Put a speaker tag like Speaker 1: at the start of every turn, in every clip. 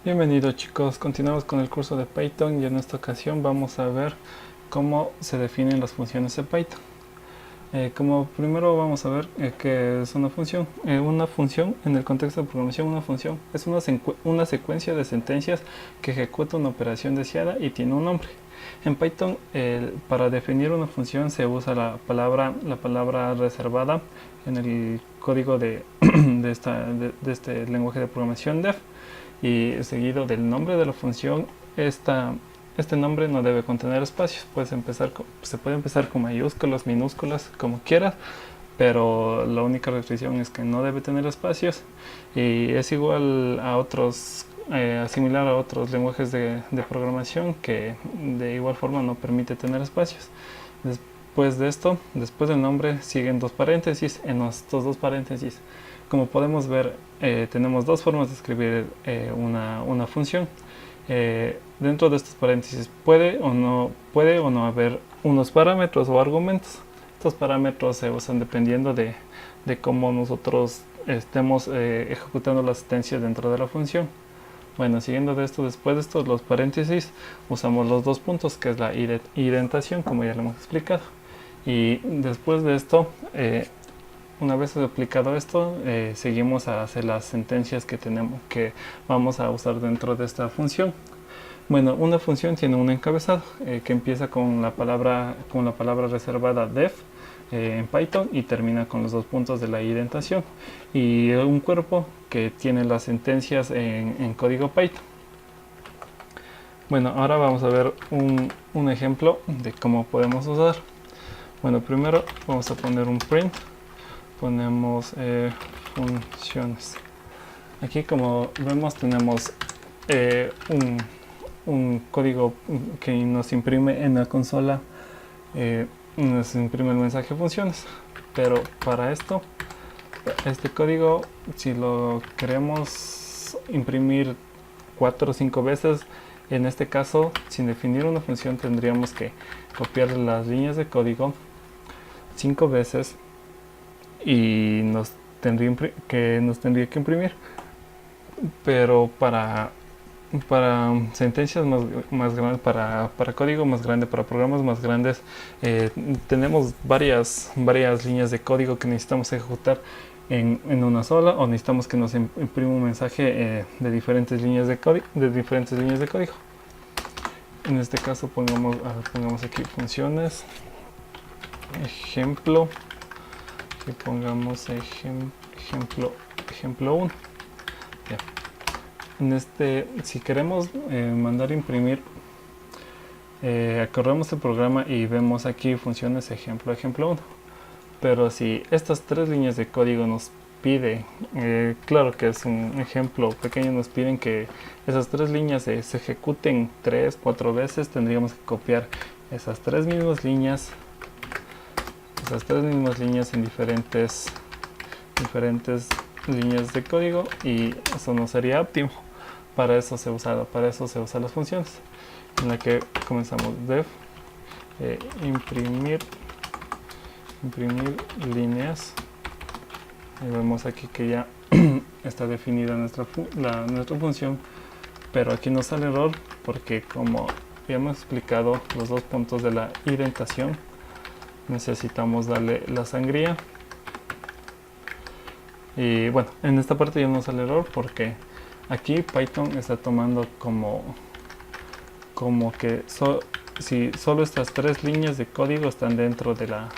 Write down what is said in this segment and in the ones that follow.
Speaker 1: Bienvenidos chicos, continuamos con el curso de Python y en esta ocasión vamos a ver cómo se definen las funciones de Python. Como primero vamos a ver qué es una función. Una función, en el contexto de programación, una función es una secuencia de sentencias que ejecuta una operación deseada y tiene un nombre. En Python, para definir una función se usa la palabra reservada en el código de este lenguaje de programación def, y seguido del nombre de la función. Este nombre no debe contener espacios. Se puede empezar con mayúsculas, minúsculas, como quieras, pero la única restricción es que no debe tener espacios, y es igual a otros, similar a otros lenguajes de programación que de igual forma no permite tener espacios. Después de esto, después del nombre siguen dos paréntesis. En estos dos paréntesis, como podemos ver, tenemos dos formas de escribir una función. Dentro de estos paréntesis puede o no haber unos parámetros o argumentos. Estos parámetros se usan dependiendo de cómo nosotros estemos ejecutando la asistencia dentro de la función. Bueno, siguiendo de esto, después de estos los paréntesis, usamos los dos puntos, que es la indentación, como ya lo hemos explicado. Y después de esto, una vez aplicado esto, seguimos a hacer las sentencias que vamos a usar dentro de esta función. Bueno, una función tiene un encabezado que empieza con la palabra reservada def en Python y termina con los dos puntos de la indentación, y un cuerpo que tiene las sentencias en código Python. Bueno, ahora vamos a ver un ejemplo de cómo podemos usar. Bueno, primero vamos a poner un print. Ponemos funciones. Aquí, como vemos, tenemos un código que nos imprime en la consola, nos imprime el mensaje funciones. Pero para esto, este código, si lo queremos imprimir 4 o 5 veces, en este caso, sin definir una función, tendríamos que copiar las líneas de código 5 veces y nos tendría que imprimir. Pero para sentencias más grandes, para código más grande, para programas más grandes, tenemos varias líneas de código que necesitamos ejecutar en una sola, o necesitamos que nos imprima un mensaje de diferentes líneas de código. En este caso pongamos aquí funciones, ejemplo, y pongamos ejemplo 1. Si queremos mandar imprimir, corremos el programa y vemos aquí funciones ejemplo 1. Pero si estas tres líneas de código nos pide, claro que es un ejemplo pequeño, nos piden que esas tres líneas se ejecuten 3-4 veces, tendríamos que copiar esas tres mismas líneas en diferentes líneas de código, y eso no sería óptimo. Para eso se usan las funciones, en la que comenzamos def imprimir líneas, y vemos aquí que ya está definida nuestra función. Pero aquí nos sale error porque, como ya hemos explicado, los dos puntos de la indentación necesitamos darle la sangría. Y bueno, en esta parte ya nos sale error porque aquí Python está tomando como que si solo estas tres líneas de código están dentro de la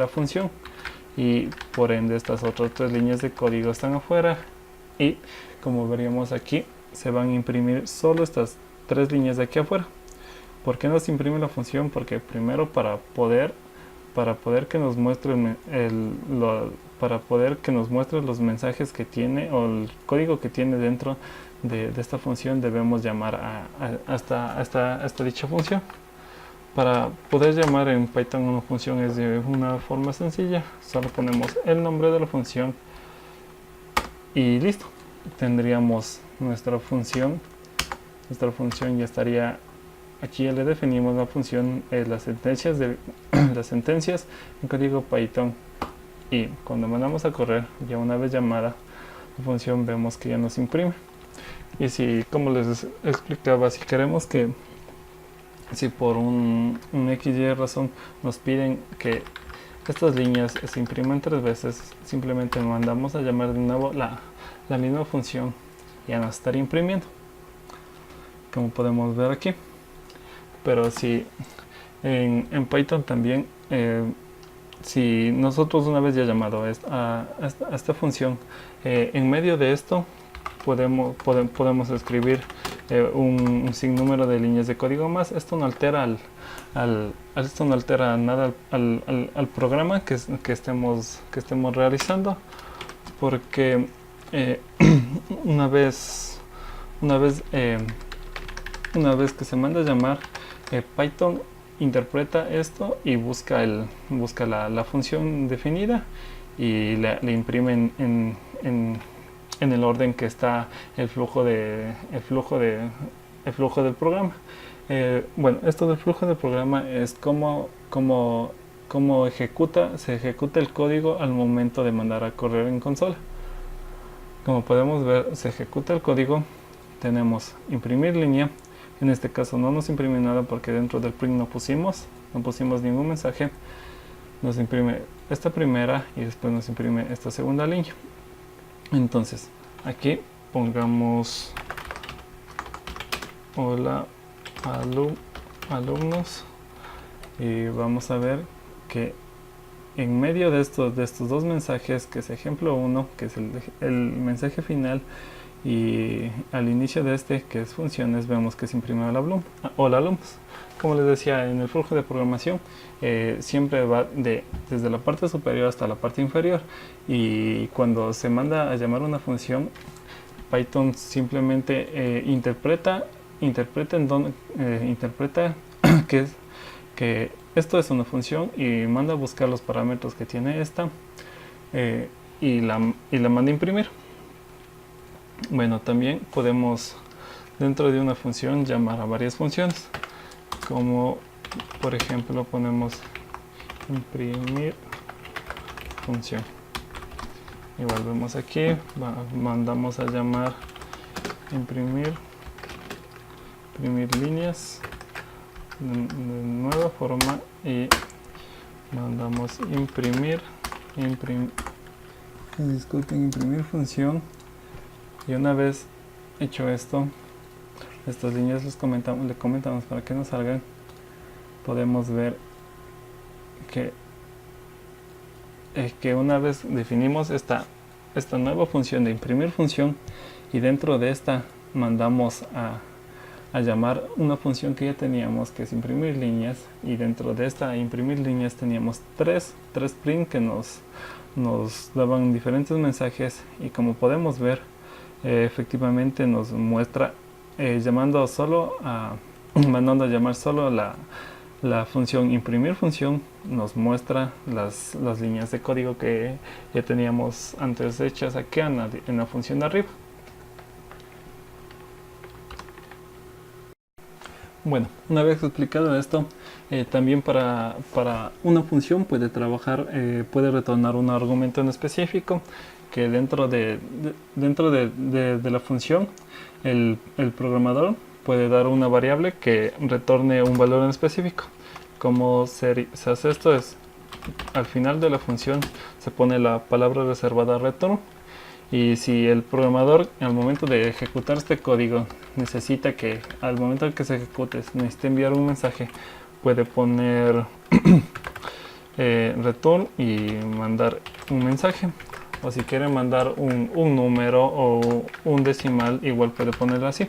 Speaker 1: función, y por ende estas otras tres líneas de código están afuera, y como veríamos aquí, se van a imprimir solo estas tres líneas de aquí afuera. ¿Por qué no se imprime la función? Porque primero, para poder que nos muestre los mensajes que tiene, o el código que tiene dentro de esta función, debemos llamar hasta dicha función. Para poder llamar en Python una función es de una forma sencilla. Solo ponemos el nombre de la función y listo. Tendríamos nuestra función. Nuestra función ya estaría aquí. Ya le definimos la función, las sentencias en código Python, y cuando mandamos a correr, ya una vez llamada la función, vemos que ya nos imprime. Y si, como les explicaba, si queremos que, si por un XY razón nos piden que estas líneas se impriman 3 veces, simplemente mandamos a llamar de nuevo la misma función y a no estar imprimiendo, como podemos ver aquí. Pero si en Python también, si nosotros una vez ya llamado a esta función, en medio de esto podemos escribir un sinnúmero de líneas de código más. Esto no altera esto no altera nada al programa que estemos realizando, porque una vez que se manda a llamar, Python interpreta esto y busca la función definida y le imprime en el orden que está el flujo del programa. Bueno, esto del flujo del programa es cómo se ejecuta el código al momento de mandar a correr en consola. Como podemos ver, se ejecuta el código, tenemos imprimir línea. En este caso no nos imprime nada porque dentro del print no pusimos ningún mensaje. Nos imprime esta primera y después nos imprime esta segunda línea. Entonces aquí pongamos hola alumnos y vamos a ver que en medio de estos dos mensajes, que es ejemplo 1, que es el mensaje final, y al inicio de este, que es funciones, vemos que se imprime hola alumnos. Como les decía, en el flujo de programación siempre va desde la parte superior hasta la parte inferior, y cuando se manda a llamar una función, Python simplemente interpreta que esto es una función y manda a buscar los parámetros que tiene esta y la manda a imprimir. Bueno, también podemos dentro de una función llamar a varias funciones, como por ejemplo ponemos imprimir función. Igual vemos aquí, mandamos a llamar imprimir líneas de nueva forma y mandamos imprimir función. Y una vez hecho esto, estas líneas le comentamos para que nos salgan. Podemos ver que una vez definimos esta nueva función de imprimir función, y dentro de esta mandamos a llamar una función que ya teníamos, que es imprimir líneas, y dentro de esta imprimir líneas teníamos tres print que nos daban diferentes mensajes, y como podemos ver, efectivamente nos muestra mandando a llamar solo la función imprimir función, nos muestra las líneas de código que ya teníamos antes hechas aquí en la función de arriba. Bueno, una vez explicado esto, también para una función puede retornar un argumento en específico, que dentro de la función el programador puede dar una variable que retorne un valor en específico. Como se hace esto es, al final de la función se pone la palabra reservada return, y si el programador al momento de ejecutar este código necesita que al momento en que se ejecute necesite enviar un mensaje, puede poner return y mandar un mensaje. O si quiere mandar un número o un decimal, igual puede ponerlo así.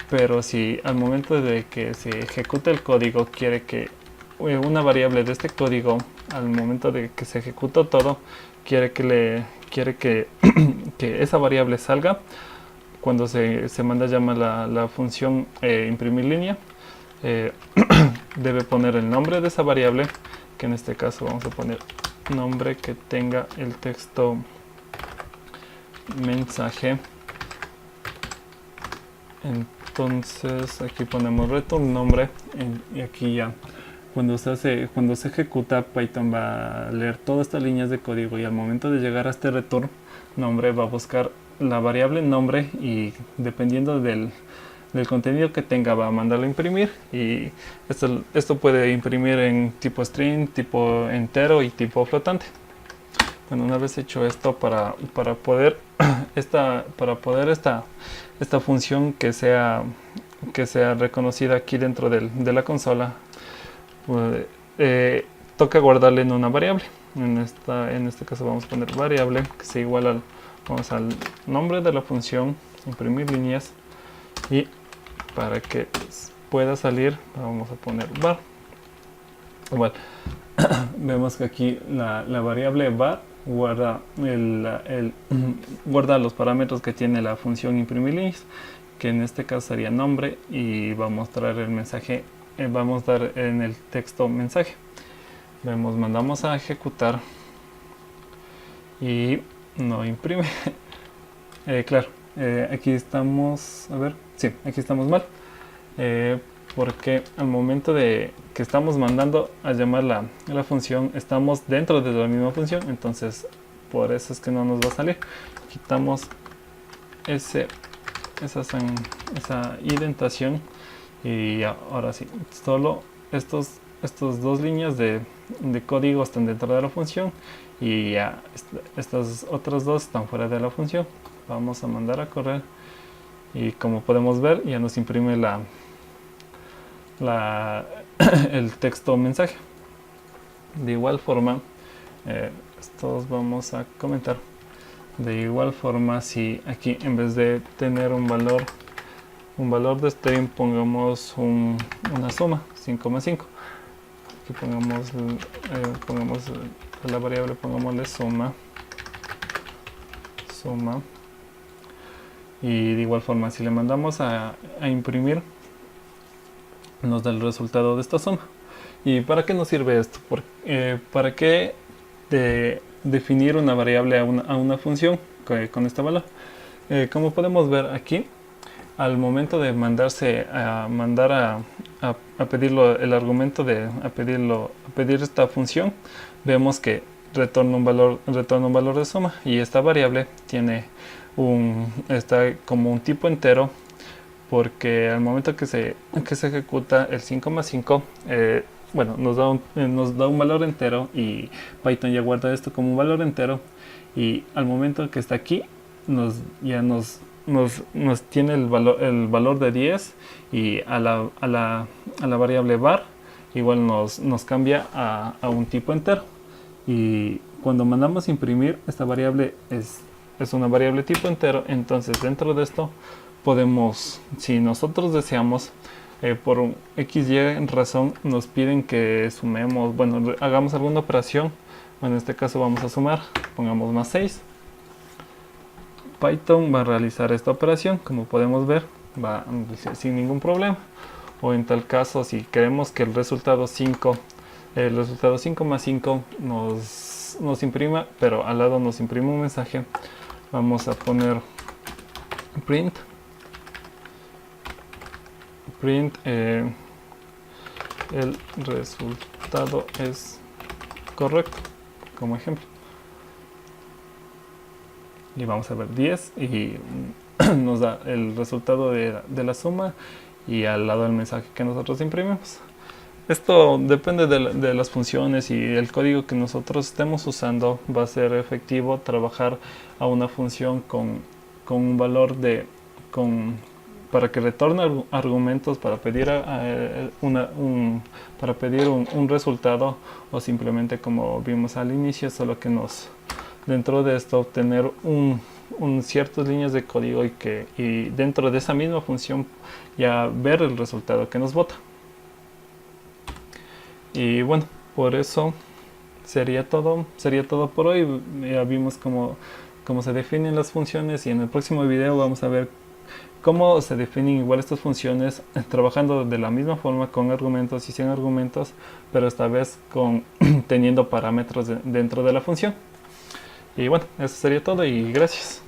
Speaker 1: Pero si al momento de que se ejecute el código quiere que una variable de este código, al momento de que se ejecutó todo, quiere que esa variable salga cuando se manda a llamar la función imprimir línea, debe poner el nombre de esa variable, que en este caso vamos a poner nombre que tenga el texto mensaje. Entonces aquí ponemos return nombre, y aquí ya cuando se ejecuta, Python va a leer todas estas líneas de código, y al momento de llegar a este return nombre va a buscar la variable nombre y dependiendo del contenido que tenga va a mandarlo a imprimir, y esto puede imprimir en tipo string, tipo entero y tipo flotante. Bueno, una vez hecho esto, para poder esta función que sea reconocida aquí dentro de la consola, pues, toca guardarle en una variable. En este caso vamos a poner variable que sea igual al nombre de la función, imprimir líneas, y para que pueda salir vamos a poner var. Igual vemos que aquí la variable var guarda guarda los parámetros que tiene la función imprimir líneas, que en este caso sería nombre, y va a mostrar el mensaje, vamos a dar en el texto mensaje. Vemos, mandamos a ejecutar y no imprime. Claro, aquí estamos, a ver, sí, aquí estamos mal, porque al momento de que estamos mandando a llamar la función, estamos dentro de la misma función, entonces por eso es que no nos va a salir. Quitamos esa indentación, y ahora sí, solo estos dos líneas de código están dentro de la función, y ya estas otras dos están fuera de la función. Vamos a mandar a correr, y como podemos ver ya nos imprime el texto mensaje. De igual forma, estos vamos a comentar. De igual forma, si aquí en vez de tener un valor de string, pongamos una suma 5,5. Aquí pongamos la variable, pongámosle suma, y de igual forma si le mandamos a imprimir, nos da el resultado de esta suma. ¿Y para qué nos sirve esto? ¿Para qué definir una variable a una función con este valor? Como podemos ver aquí, al momento de mandar a pedirlo, el argumento a pedir esta función, vemos que retorna un valor de suma, y esta variable está como un tipo entero, porque al momento que se ejecuta el 5,5, bueno, nos da un valor entero, y Python ya guarda esto como un valor entero, y al momento que está aquí nos tiene el valor de 10, y a la variable var igual nos cambia a un tipo entero. Y cuando mandamos imprimir, esta variable es una variable tipo entero, entonces dentro de esto podemos, si nosotros deseamos, por un XY razón nos piden que sumemos, bueno, hagamos alguna operación. Bueno, en este caso vamos a sumar, pongamos más 6. Python va a realizar esta operación, como podemos ver, va sin ningún problema. O en tal caso, si queremos que el resultado 5 más 5 nos imprima, pero al lado nos imprime un mensaje, vamos a poner print el resultado es correcto, como ejemplo, y vamos a ver 10, y nos da el resultado de la suma, y al lado el mensaje que nosotros imprimimos. Esto depende de las funciones y el código que nosotros estemos usando. Va a ser efectivo trabajar a una función con un valor para que retorne argumentos para pedir un resultado, o simplemente, como vimos al inicio, solo que dentro de esto obtener ciertas líneas de código, y dentro de esa misma función ya ver el resultado que nos bota. Y bueno, por eso sería todo por hoy. Ya vimos cómo se definen las funciones, y en el próximo video vamos a ver cómo se definen igual estas funciones, trabajando de la misma forma con argumentos y sin argumentos, pero esta vez teniendo parámetros dentro de la función. Y bueno, eso sería todo, y gracias.